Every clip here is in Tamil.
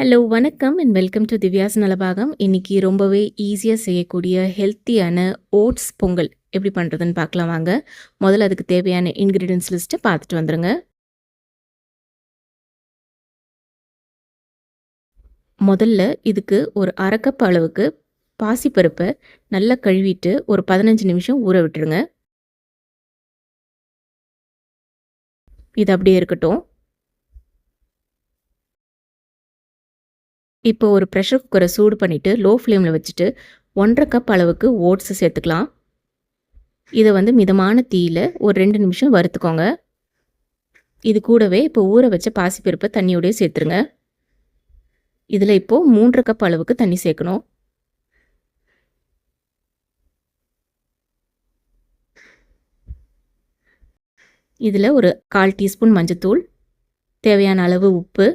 ஹலோ வணக்கம் and welcome to Divya's Nalabagam. இன்னைக்கு ரொம்பவே ஈஸியாக செய்யக்கூடிய ஹெல்த்தியான ஓட்ஸ் பொங்கல் எப்படி பண்ணுறதுன்னு பார்க்கலாம் வாங்க. முதல்ல அதுக்கு தேவையான இன்க்ரீடியன்ஸ் லிஸ்ட்டை பார்த்துட்டு வந்துடுங்க. முதல்ல இதுக்கு ஒரு அரை கப் அளவுக்கு பாசிப்பருப்பை நல்லா கழுவிட்டு ஒரு 15 நிமிஷம் ஊற விட்டுருங்க. இது அப்படியே இருக்கட்டும். இப்போ ஒரு ப்ரெஷர் குக்கரை சூடு பண்ணிவிட்டு லோ ஃப்ளேமில் வச்சுட்டு 1.5 கப் அளவுக்கு ஓட்ஸை சேர்த்துக்கலாம். இதை மிதமான தீயில் ஒரு 2 நிமிஷம் வறுத்துக்கோங்க. இது கூடவே இப்போ ஊற வச்ச பாசிப்பருப்பை தண்ணியோடய சேர்த்துருங்க. இதில் இப்போது 3.5 கப் அளவுக்கு தண்ணி சேர்க்கணும். இதில் ஒரு 1/4 டீஸ்பூன் மஞ்சத்தூள், தேவையான அளவு உப்பு,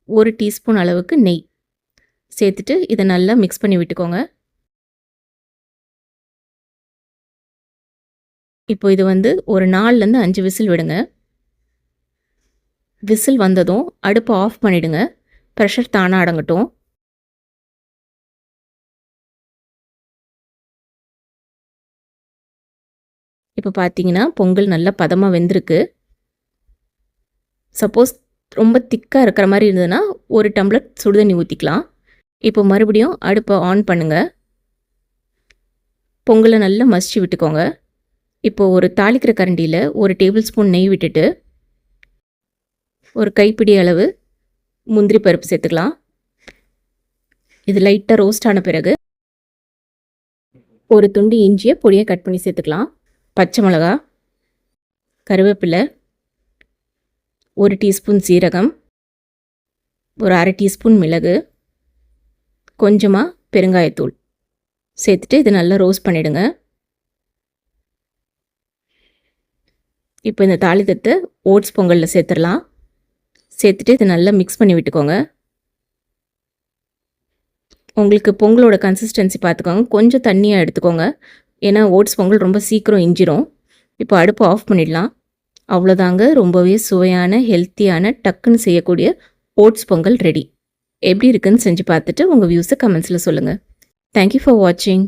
1 டீஸ்பூன் அளவுக்கு நெய் சேர்த்துட்டு இதை நல்லா மிக்ஸ் பண்ணி விட்டுக்கோங்க. இப்போ இது ஒரு 4லேருந்து 5 விசில் விடுங்க. விசில் வந்ததும் அடுப்பை ஆஃப் பண்ணிவிடுங்க. ப்ரெஷர் தானாக அடங்கட்டும். இப்போ பார்த்தீங்கன்னா பொங்கல் நல்லா பதமாக வெந்திருக்கு. சப்போஸ் ரொம்ப திக்காக இருக்கிற மாதிரி இருந்ததுன்னா 1 டம்ளர் சுடுதண்ணி ஊற்றிக்கலாம். இப்போ மறுபடியும் அடுப்பை ஆன் பண்ணுங்கள். பொங்கலை நல்லா மசிச்சு விட்டுக்கோங்க. இப்போது ஒரு தாளிக்கிற கரண்டியில் 1 டேபிள் ஸ்பூன் நெய் விட்டுட்டு ஒரு கைப்பிடி அளவு முந்திரி பருப்பு சேர்த்துக்கலாம். இது லைட்டாக ரோஸ்ட் ஆன பிறகு ஒரு துண்டு இஞ்சியை பொடியை கட் பண்ணி சேர்த்துக்கலாம். பச்சை மிளகா, கருவேப்பிலை, 1 டீஸ்பூன் சீரகம், ஒரு அரை டீஸ்பூன் மிளகு, கொஞ்சமாக பெருங்காயத்தூள் சேர்த்துட்டு இது நல்லா ரோஸ்ட் பண்ணிவிடுங்க. இப்போ இந்த தாளித்தத்தை ஓட்ஸ் பொங்கலில் சேர்த்துடலாம். சேர்த்துட்டு இது நல்லா மிக்ஸ் பண்ணி விட்டுக்கோங்க. உங்களுக்கு பொங்கலோட கன்சிஸ்டன்சி பார்த்துக்கோங்க. கொஞ்சம் தண்ணியாக எடுத்துக்கோங்க. ஏன்னா ஓட்ஸ் பொங்கல் ரொம்ப சீக்கிரம் இஞ்சிரும். இப்போ அடுப்பு ஆஃப் பண்ணிடலாம். அவ்வளோதாங்க, ரொம்பவே சுவையான ஹெல்த்தியான டக்குன்னு செய்யக்கூடிய ஓட்ஸ் பொங்கல் ரெடி. எப்படி இருக்குன்னு செஞ்சு பார்த்துட்டு உங்கள் வியூஸை கமெண்ட்ஸில் சொல்லுங்கள். தேங்க்யூ ஃபார் வாட்சிங்.